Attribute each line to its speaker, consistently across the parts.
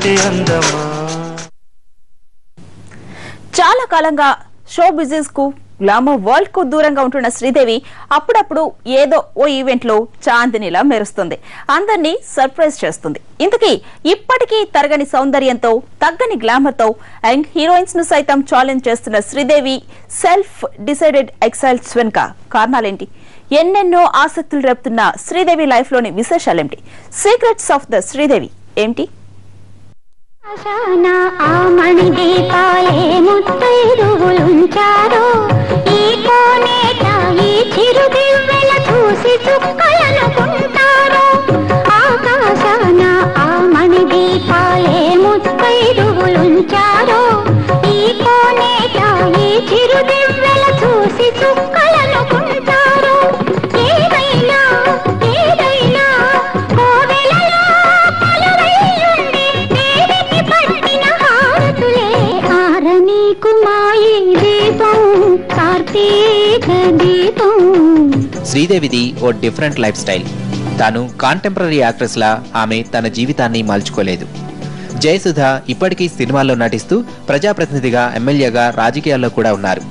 Speaker 1: ఇంతటి అందమా.
Speaker 2: చాలా కాలంగా షో బిజినెస్ కు గ్లామర్ వరల్డ్ కు దూరంగా ఉంటున్న శ్రీదేవి అప్పుడప్పుడు ఏదో ఓ ఈవెంట్ లో చాందినిలా మెరుస్తుంది, అందరినీ సర్ప్రైజ్ చేస్తుంది. ఇంతకీ ఇప్పటికీ తరగని సౌందర్యంతో తగ్గని గ్లామర్ తో యంగ్ హీరోయిన్స్ ను సైతం ఛాలెంజ్ చేస్తున్న శ్రీదేవి సెల్ఫ్ డిసైడెడ్ ఎక్సైల్స్ వెనుక కారణాలేంటి? ఎన్నెన్నో ఆసక్తులు రేపుతున్న శ్రీదేవి లైఫ్ లోని విశేషాలేంటి? సీక్రెట్స్ ఆఫ్ ద శ్రీదేవి ఏంటి?
Speaker 3: శ్రీదేవిది ఓ డిఫరెంట్ లైఫ్ స్టైల్. తాను కాంటెంపరీ యాక్ట్రెస్ లా ఆమె తన జీవితాన్ని మలుచుకోలేదు. జయసుధ ఇప్పటికీ సినిమాల్లో నటిస్తూ ప్రజాప్రతినిధిగా, ఎమ్మెల్యేగా, రాజకీయాల్లో కూడా ఉన్నారు.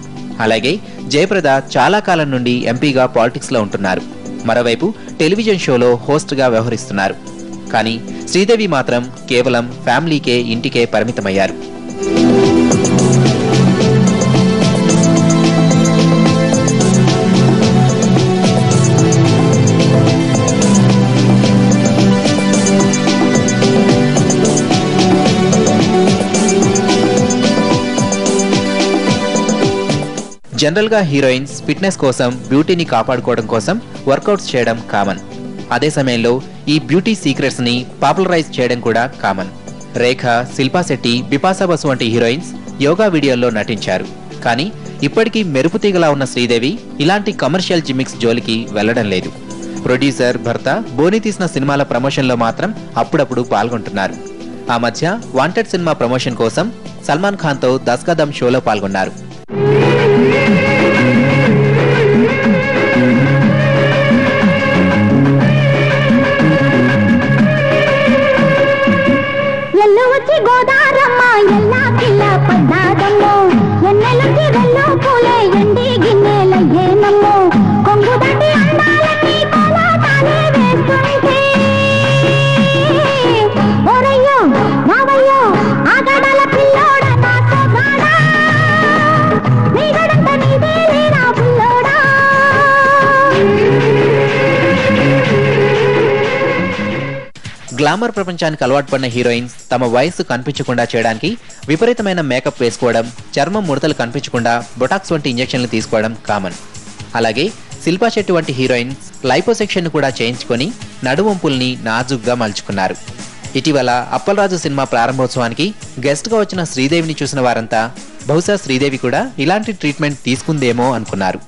Speaker 3: అలాగే జయప్రద చాలా కాలం నుండి ఎంపీగా పాలిటిక్స్ లో ఉంటున్నారు. మరోవైపు టెలివిజన్ షోలో హోస్ట్ గా వ్యవహరిస్తున్నారు. కానీ శ్రీదేవి మాత్రం కేవలం ఫ్యామిలీకే, ఇంటికే పరిమితమయ్యారు. జనరల్ గా హీరోయిన్స్ ఫిట్నెస్ కోసం, బ్యూటీని కాపాడుకోవడం కోసం వర్కౌట్స్ చేయడం కామన్. అదే సమయంలో ఈ బ్యూటీ సీక్రెట్స్ ని పాపులరైజ్ చేయడం కూడా కామన్. రేఖ, శిల్పా శెట్టి, బిపాసా బసు వంటి హీరోయిన్స్ యోగా వీడియోల్లో నటించారు. కానీ ఇప్పటికీ మెరుపు తీగలా ఉన్న శ్రీదేవి ఇలాంటి కమర్షియల్ జిమ్మిక్స్ జోలికి వెళ్లడం లేదు. ప్రొడ్యూసర్ భర్త బోని తీసిన సినిమాల ప్రమోషన్లో మాత్రం అప్పుడప్పుడు పాల్గొంటున్నారు. ఆ మధ్య వాంటెడ్ సినిమా ప్రమోషన్ కోసం సల్మాన్ ఖాన్ తో దస్కా దమ్ షోలో పాల్గొన్నారు. గ్లామర్ ప్రపంచానికి అలవాటు పడిన హీరోయిన్స్ తమ వయస్సు కనిపించకుండా చేయడానికి విపరీతమైన మేకప్ వేసుకోవడం, చర్మం ముడతలు కనిపించకుండా బొటాక్స్ వంటి ఇంజెక్షన్లు తీసుకోవడం కామన్. అలాగే శిల్పా శెట్టి వంటి హీరోయిన్స్ లైపోసెక్షన్ కూడా చేయించుకొని నడువంపుల్ని నాజుగ్గా మలుచుకున్నారు. ఇటీవల అప్పలరాజు సినిమా ప్రారంభోత్సవానికి గెస్ట్ గా వచ్చిన శ్రీదేవిని చూసిన వారంతా బహుశా శ్రీదేవి కూడా ఇలాంటి ట్రీట్మెంట్ తీసుకుందేమో అనుకున్నారు.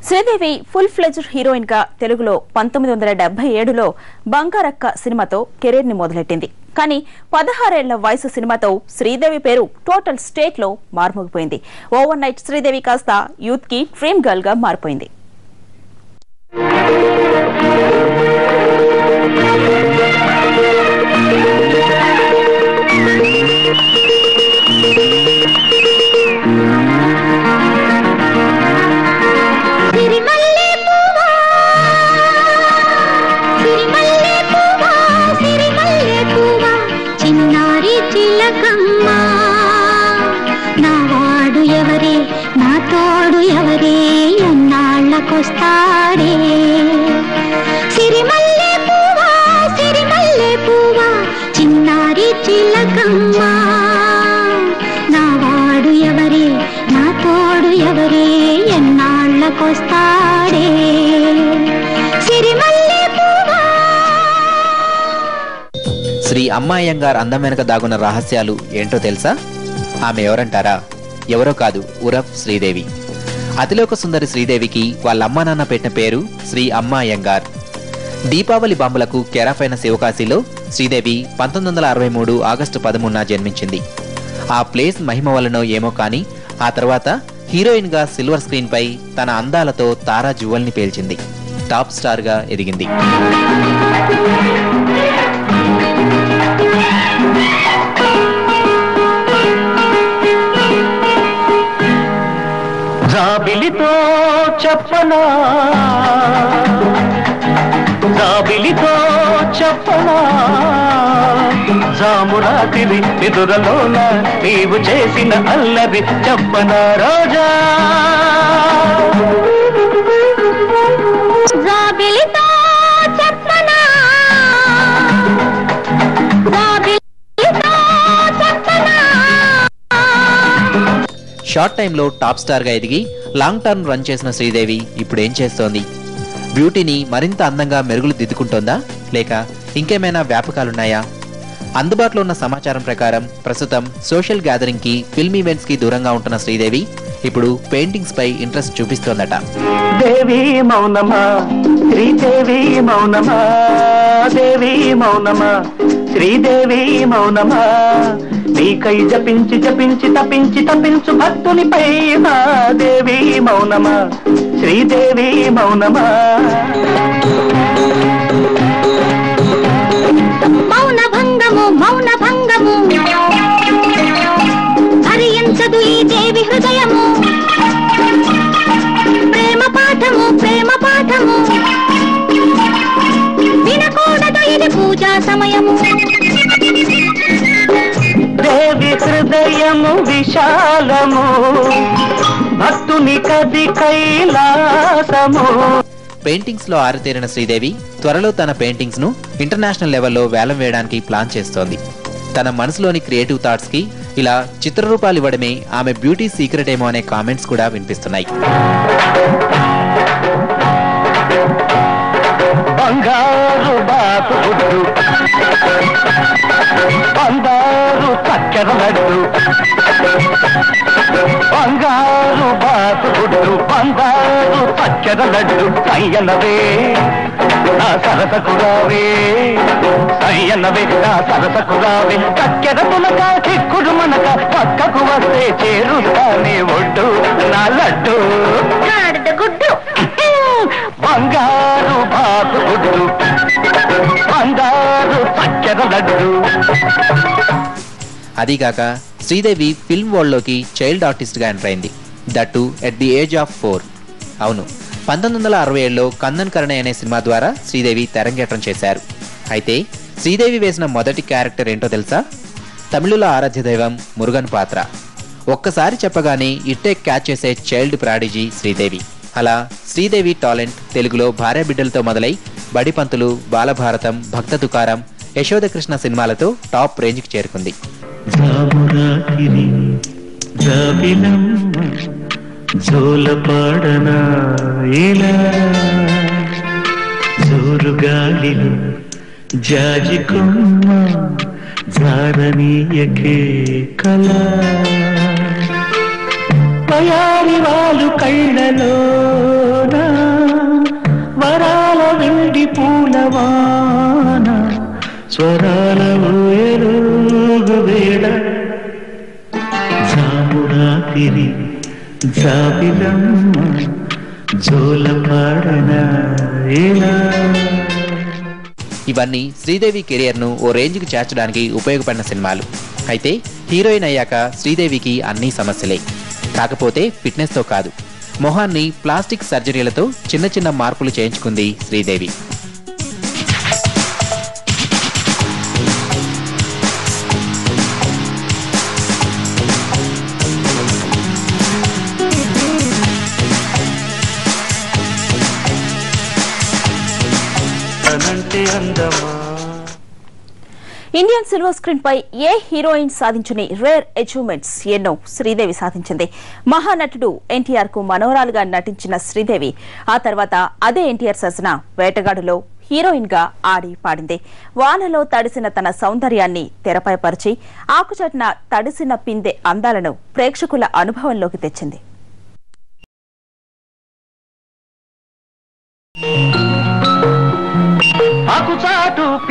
Speaker 2: శ్రీదేవి ఫుల్ ఫ్లెజ్డ్ హీరోయిన్ గా తెలుగులో 1977లో బంగారక్క సినిమాతో కెరీర్ ని మొదలెట్టింది. కానీ 16 ఏళ్ల వయసు సినిమాతో శ్రీదేవి పేరు టోటల్ స్టేట్ లో మారుమోగిపోయింది. ఓవర్ నైట్ శ్రీదేవి కాస్త యూత్ కి డ్రీమ్ గర్ల్ గా మారిపోయింది.
Speaker 3: శ్రీ అమ్మాయ్యంగార్ అందం వెనక దాగున్న రహస్యాలు ఏంటో తెలుసా? ఆమె ఎవరంటారా? ఎవరో కాదు, ఉరఫ్ శ్రీదేవి. అతిలోక సుందరి శ్రీదేవికి వాళ్ళ అమ్మా నాన్న పెట్టిన పేరు శ్రీ అమ్మాయ్యంగార్. దీపావళి బాంబులకు కేరాఫైన శివకాశిలో శ్రీదేవి 1963 ఆగస్టు 13న జన్మించింది. ఆ ప్లేస్ మహిమ వలనో ఏమో కానీ ఆ తర్వాత హీరోయిన్ గా సిల్వర్ స్క్రీన్ పై తన అందాలతో తారా జువల్ని పేల్చింది. టాప్ స్టార్ గా ఎదిగింది.
Speaker 1: జాబిలితో చెప్పనా జామురాతిరి నిదురలోన నీవు చేసిన అల్లరి చెప్పనా రోజా.
Speaker 4: జాబిలితో చెప్పనా
Speaker 3: షార్ట్ టైంలో టాప్ స్టార్ గా ఎదిగి లాంగ్ టర్మ్ రన్ చేసిన శ్రీదేవి ఇప్పుడు ఏం చేస్తోంది? బ్యూటీని మరింత అందంగా మెరుగులు దిద్దుకుంటోందా లేక ఇంకేమైనా వ్యాపకాలున్నాయా? అందుబాటులో ఉన్న సమాచారం ప్రకారం ప్రస్తుతం సోషల్ గ్యాదరింగ్ కి, ఫిల్మ్ ఈవెంట్స్ కి దూరంగా ఉంటున్న శ్రీదేవి ఇప్పుడు పెయింటింగ్స్ పై ఇంట్రెస్ట్ చూపిస్తోందట.
Speaker 1: దేవి మౌనమా శ్రీదేవి మౌనమా, దేవి మౌనమా శ్రీదేవి మౌనమా, నీకై జపించి జపించి తపించి తపించు భక్తునిపై మా దేవి మౌనమా శ్రీదేవి మౌనమా.
Speaker 4: మౌన భంగము హరించదు ఈ దేవి హృదయము, ప్రేమ పాఠము వినకూడదు ఇది పూజా సమయము.
Speaker 1: దేవి హృదయము విశాలము, భక్తుని కది కైలాసము.
Speaker 3: పెయింటింగ్స్ లో ఆరితేరిన శ్రీదేవి త్వరలో తన పెయింటింగ్స్ ను ఇంటర్నేషనల్ లెవెల్లో వేలం వేయడానికి ప్లాన్ చేస్తోంది. తన మనసులోని క్రియేటివ్ థాట్స్ కి ఇలా చిత్రరూపాలు ఇవ్వడమే ఆమె బ్యూటీ సీక్రెట్ ఏమో అనే కామెంట్స్ కూడా వినిపిస్తున్నాయి.
Speaker 1: బంగారు బాపు గుడ్డు, బంగారు చక్కెర లడ్డు, బంగారు బాపు గుడ్డు, బంగారు చక్కెర లడ్డు, సయ్యనవే నా సరసకు రావే, సయ్యనవే నా సరసకు రావే, చక్కెర పులక చిక్కుడు మనక పక్కకు వస్తే చేరుతానే ఒడ్డు నా లడ్డు
Speaker 4: గుడ్డు
Speaker 1: బంగారు బాపు గుడ్డు, బంగారు చక్కెర లడ్డు.
Speaker 3: అదీగాక శ్రీదేవి ఫిల్మ్ వరల్డ్ లోకి చైల్డ్ ఆర్టిస్ట్ గా ఎంటర్ అయింది. That at the age of 4. అవును, 1967లో కందన్ కరణే అనే సినిమా ద్వారా శ్రీదేవి తెరంగేట్రం చేశారు. అయితే శ్రీదేవి వేసిన మొదటి క్యారెక్టర్ ఏంటో తెలుసా? తమిళుల ఆరాధ్య దైవం మురుగన్ పాత్ర. ఒక్కసారి చెప్పగానే ఇట్టే క్యాచ్ చేసే చైల్డ్ ప్రాడిజీ శ్రీదేవి. అలా శ్రీదేవి టాలెంట్ తెలుగులో భార్య బిడ్డలతో మొదలై బడిపంతులు, బాలభారతం, భక్త తుకారం, యశోదకృష్ణ సినిమాలతో టాప్ రేంజ్కి చేరుకుంది.
Speaker 1: వాళ్ళు కళ్ళలోన వరాల వెండి పూలవాన, స్వరాల ఊయలుగు వేళ, జామురాతిరి జాబిలమ్మ జోల పాడన ఏలా.
Speaker 3: ఇవన్నీ శ్రీదేవి కెరియర్ ను ఓ రేంజ్ కి చేర్చడానికి ఉపయోగపడిన సినిమాలు. అయితే హీరోయిన్ అయ్యాక శ్రీదేవికి అన్ని సమస్యలే. కాకపోతే ఫిట్నెస్ తో కాదు, మొహాన్ని ప్లాస్టిక్ సర్జరీలతో చిన్న చిన్న మార్పులు చేయించుకుంది శ్రీదేవి.
Speaker 2: ఇండియన్ సిల్వర్ స్క్రీన్ పై ఏ హీరోయిన్ సాధించని రేర్ అచీవ్మెంట్స్ ఎన్నో శ్రీదేవి సాధించింది. మహానటుడు ఎన్టీఆర్ కు మనోరాలుగా నటించిన శ్రీదేవి ఆ తర్వాత అదే ఎన్టీఆర్ సరసన వేటగాడులో హీరోయిన్ గా ఆడి పాడింది. వానలో తడిసిన తన సౌందర్యాన్ని తెరపై పరిచి ఆకుచాటున తడిసిన పిందె అందాలను ప్రేక్షకుల అనుభవంలోకి తెచ్చింది.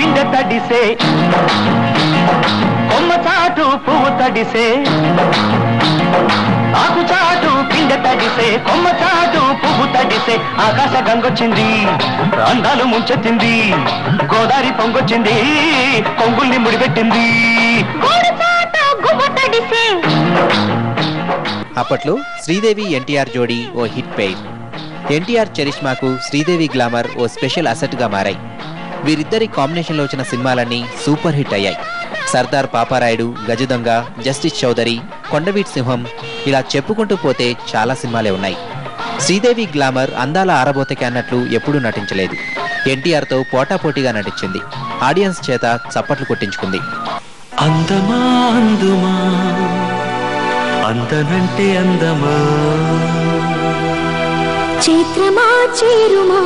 Speaker 1: పిండ తడిసే కొమ్మ చాటు పువ్వు తడిసే ఆకు చాటు పిండ తడిసే కొమ్మ చాటు పువ్వు తడిసే ఆకాశ గంగొచ్చింది అందాలు ముంచెత్తింది గోదావరి పొంగొచ్చింది కొంగుల్ని ముడిపెట్టింది
Speaker 3: అప్పట్లో శ్రీదేవి ఎన్టీఆర్ జోడీ ఓ హిట్ పెయిర్. ఎన్టీఆర్ చరిష్మాకు శ్రీదేవి గ్లామర్ ఓ స్పెషల్ అసెట్ గా మారాయి. వీరిద్దరి కాంబినేషన్ లో వచ్చిన సినిమాలన్నీ సూపర్ హిట్ అయ్యాయి. సర్దార్ పాపారాయుడు, గజదొంగ, జస్టిస్ చౌదరి, కొండవీటి సింహం ఇలా చెప్పుకుంటూ పోతే చాలా సినిమాలే ఉన్నాయి. శ్రీదేవి గ్లామర్ అందాల ఆరబోతకి అన్నట్లు ఎప్పుడూ నటించలేదు. ఎన్టీఆర్తో పోటాపోటీగా నటించింది. ఆడియన్స్ చేత చప్పట్లు కొట్టించుకుంది.
Speaker 1: అందమా అందుమా అందనంటే అందమా
Speaker 4: చైత్రమా చేరుమా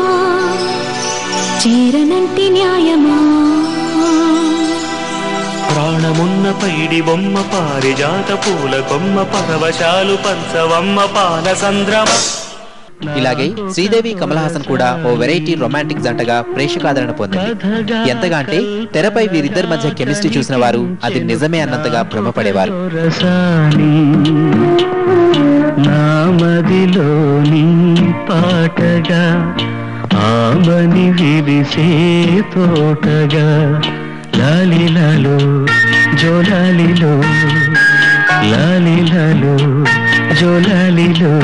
Speaker 4: చేరనంటే న్యాయమా
Speaker 1: ప్రాణమున్న పైడి బొమ్మ పారిజాత పూల కొమ్మ పరవశాలు పంచవమ్మ పాల సంద్రమ.
Speaker 3: ఇలాగే శ్రీదేవి కమల్ హాసన్ కూడా ఓ వెరైటీ రొమాంటిక్ జంటగా ప్రేక్షకాదరణ పొందింది. ఎంతగా అంటే తెరపై వీరిద్దరి మధ్య కెమిస్ట్రీ చూసిన వారు అది నిజమే అన్నంతగా భ్రమపడేవారు.
Speaker 1: నామదిలోని పాటగా ఆమని విరిసే తోటగా లాలిలాలో జోలాలిలో లాలిలాలో జోలాలిలో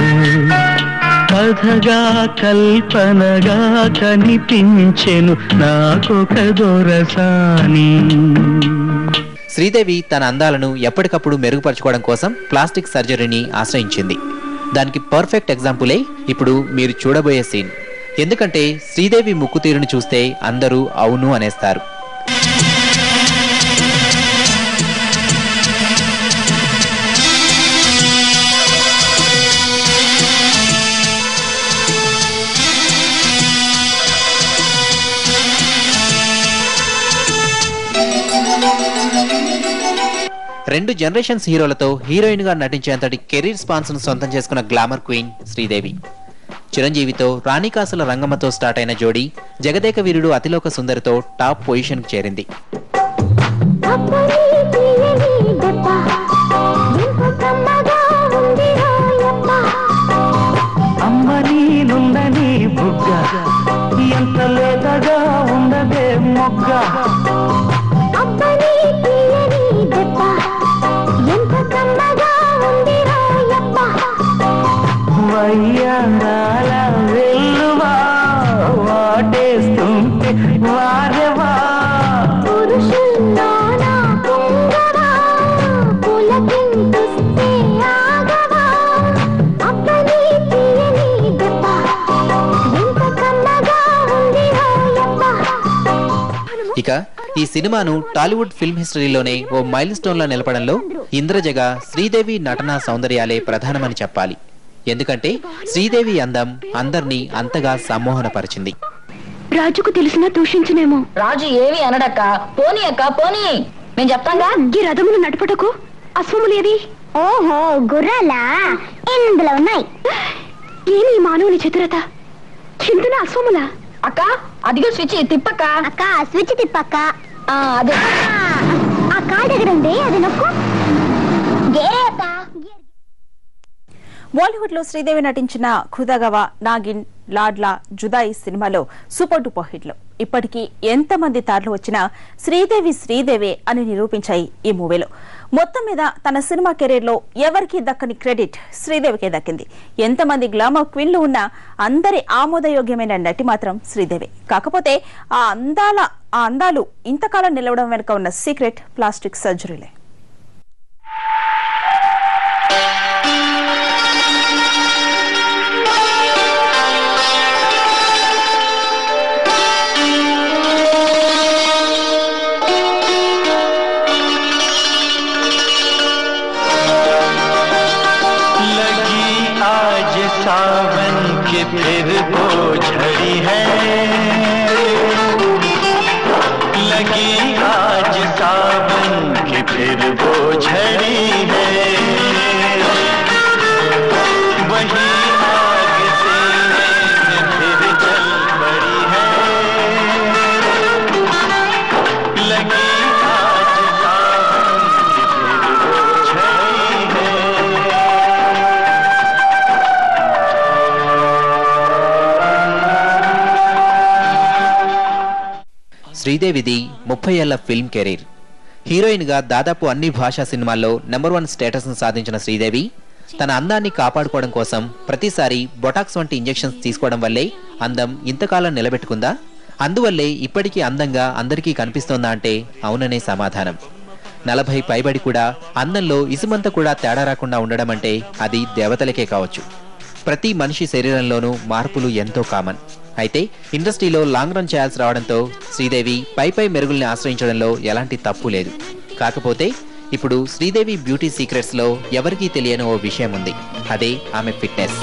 Speaker 1: కథగా కల్పనగా కనిపించెను నాకొక దొరసాని.
Speaker 3: శ్రీదేవి తన అందాలను ఎప్పటికప్పుడు మెరుగుపరచుకోవడం కోసం ప్లాస్టిక్ సర్జరీని ఆశ్రయించింది. దానికి పర్ఫెక్ట్ ఎగ్జాంపులే ఇప్పుడు మీరు చూడబోయే సీన్. ఎందుకంటే శ్రీదేవి ముక్కు తీరును చూస్తే అందరూ అవును అనేస్తారు. రెండు జనరేషన్స్ హీరోలతో హీరోయిన్ గా నటించేంతటి కెరీర్ స్పాన్స్ ను సొంతం చేసుకున్న గ్లామర్ క్వీన్ శ్రీదేవి. చిరంజీవితో, రాణికాసుల రంగమ్మతో స్టార్ట్ అయిన జోడీ జగదేక వీరుడు అతిలోక సుందరితో టాప్ పొజిషన్ కు చేరింది. ఇక ఈ సినిమాను టాలీవుడ్ ఫిల్మ్ హిస్టరీలోనే ఓ మైల్ స్టోన్ లో నిలపడంలో ఇంద్రజగా శ్రీదేవి నటనా సౌందర్యాలే ప్రధానమని చెప్పాలి. ఎందుకంటే శ్రీదేవి అందం అందర్నీ అంతగా సమ్మోహనపరిచింది.
Speaker 4: రాజుకు తెలిసినా దూషించునేమో.
Speaker 5: రాజు ఏవి అనడక్క, పోనీ అక్క పోనీ, నేను చెప్తాగా.
Speaker 4: ఈ రథములు నడుపుటకు అశ్వములేవి? ఓహో, గుర్రాలా? ఇందులో ఉన్నాయి. ఏమి మానవుని చతురత, చింతన అశ్వములా?
Speaker 5: అక్క అదిగో స్విచ్ తిప్పక్క.
Speaker 4: అక్క స్విచ్ తిప్పక్క.
Speaker 5: అదే
Speaker 4: ఆ కాల్ దగ్గర ఉంది, అది నొక్కు.
Speaker 2: బాలీవుడ్ లో శ్రీదేవి నటించిన ఖుదాగవా, నాగిన్, లాడ్లా, జుదాయి సినిమాలో సూపర్ డూపర్ హిట్లు. ఇప్పటికీ ఎంతమంది తారలు వచ్చినా శ్రీదేవి శ్రీదేవే అని నిరూపించాయి ఈ మూవీలో. మొత్తం మీద తన సినిమా కెరీర్ లో ఎవరికీ దక్కని క్రెడిట్ శ్రీదేవికే దక్కింది. ఎంతమంది గ్లామర్ క్వీన్లు ఉన్నా అందరి ఆమోదయోగ్యమైన నటి మాత్రం శ్రీదేవి. కాకపోతే ఆ అందాలు ఇంతకాలం నిలవడం వెనుక ఉన్న సీక్రెట్ ప్లాస్టిక్ సర్జరీలే.
Speaker 1: सावन के फिर वो झड़ी है, लगी आज सावन की फिर वो झड़ी है, वही आग सीने में फिर जल पड़ी है,
Speaker 3: శ్రీదేవిది 30 ఏళ్ల ఫిల్మ్ కెరీర్. హీరోయిన్ గా దాదాపు అన్ని భాషా సినిమాల్లో నెంబర్ 1 స్టేటస్ ను సాధించిన శ్రీదేవి తన అందాన్ని కాపాడుకోవడం కోసం ప్రతిసారి బొటాక్స్ వంటి ఇంజెక్షన్స్ తీసుకోవడం వల్లే అందం ఇంతకాలం నిలబెట్టుకుందా? అందువల్లే ఇప్పటికీ అందంగా అందరికీ కనిపిస్తోందా అంటే అవుననే సమాధానం. 40 పైబడి కూడా అందంలో ఇసుమంత కూడా తేడా రాకుండా ఉండడం అంటే అది దేవతలకే కావచ్చు. ప్రతి మనిషి శరీరంలోనూ మార్పులు ఎంతో కామన్. అయితే ఇండస్ట్రీలో లాంగ్ రన్ చేయాల్సి రావడంతో శ్రీదేవి పై మెరుగుల్ని ఆశ్రయించడంలో ఎలాంటి తప్పు లేదు. కాకపోతే ఇప్పుడు శ్రీదేవి బ్యూటీ సీక్రెట్స్ లో ఎవరికీ తెలియని ఓ విషయం ఉంది. అదే ఆమె ఫిట్నెస్.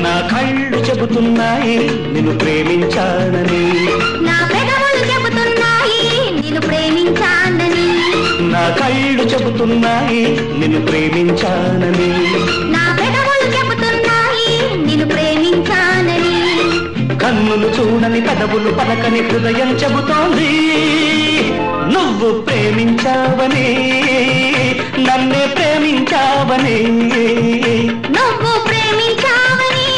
Speaker 1: నా కళ్ళు చెబుతున్నాయి నిన్ను ప్రేమించానని,
Speaker 4: నా పెదవులు చెబుతున్నాయి నిన్ను ప్రేమించానని,
Speaker 1: నా కళ్ళు చెబుతున్నాయి నిన్ను ప్రేమించానని,
Speaker 4: నా పెదవులు చెబుతున్నాయి నిన్ను ప్రేమించానని,
Speaker 1: కన్నులు చూడని పెదవులు పలకని హృదయం చెబుతోంది నువ్వు ప్రేమించావని, నన్నే ప్రేమించావని,
Speaker 4: నువ్వు ప్రేమించావని,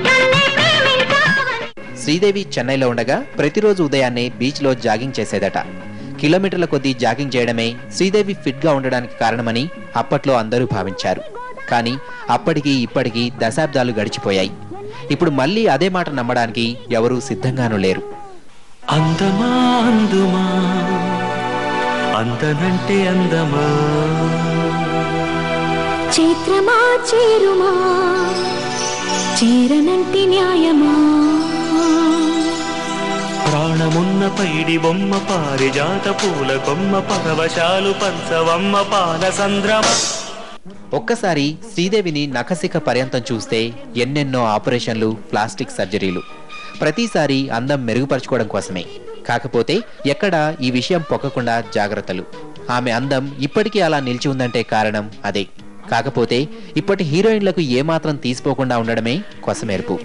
Speaker 4: నన్నే ప్రేమించావని.
Speaker 3: శ్రీదేవి చెన్నైలో ఉండగా ప్రతిరోజు ఉదయాన్నే బీచ్ లో జాగింగ్ చేసేదట. కిలోమీటర్ల కొద్దీ జాగింగ్ చేయడమే శ్రీదేవి ఫిట్ గా ఉండడానికి కారణమని అప్పట్లో అందరూ భావించారు. కానీ అప్పటికి ఇప్పటికీ దశాబ్దాలు గడిచిపోయాయి. ఇప్పుడు మళ్ళీ అదే మాట నమ్మడానికి ఎవరూ సిద్ధంగానూ లేరు.
Speaker 1: అందమా అందుమా అందనంటే అందమా,
Speaker 4: చైత్రమా చేరుమా చేరనంటి న్యాయమా,
Speaker 1: ప్రాణమున్న పైడి బొమ్మ పారిజాత పూల కొమ్మ పరవశాలు పంచవమ్మ పాల సంద్రమ.
Speaker 3: ఒక్కసారి శ్రీదేవిని నఖశిఖ పర్యంతం చూస్తే ఎన్నెన్నో ఆపరేషన్లు, ప్లాస్టిక్ సర్జరీలు. ప్రతిసారి అందం మెరుగుపరచుకోవడం కోసమే. కాకపోతే ఎక్కడా ఈ విషయం పొక్కకుండా జాగ్రత్తలు. ఆమె అందం ఇప్పటికీ అలా నిలిచి ఉందంటే కారణం అదే. కాకపోతే ఇప్పటి హీరోయిన్లకు ఏమాత్రం తీసిపోకుండా ఉండడమే కొసమెరుపు.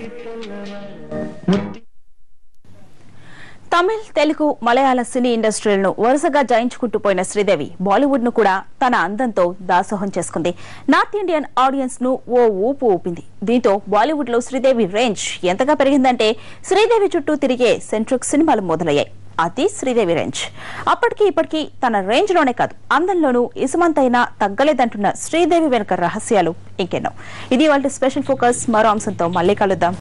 Speaker 2: తమిళ్, తెలుగు, మలయాళ సినీ ఇండస్ట్రీలను వరుసగా జయించుకుంటూ పోయిన శ్రీదేవి బాలీవుడ్ ను కూడా తన అందంతో దాసోహం చేసుకుంది. నార్త్ ఇండియన్ ఆడియన్స్ ను ఓ ఊపు ఊపింది. దీంతో బాలీవుడ్ లో శ్రీదేవి రేంజ్ ఎంతగా పెరిగిందంటే శ్రీదేవి చుట్టూ తిరిగే సెంట్రిక్ సినిమాలు మొదలయ్యాయి. అది శ్రీదేవి రేంజ్. అప్పటికి ఇప్పటికీ తన రేంజ్ లోనే కాదు అందంలోనూ ఇసుమంతైనా తగ్గలేదంటున్న శ్రీదేవి వెనుక రహస్యాలు ఇంకెన్నో. ఇది వాళ్ళ స్పెషల్ ఫోకస్. మరో అంశంతో మళ్ళీ కలుద్దాం.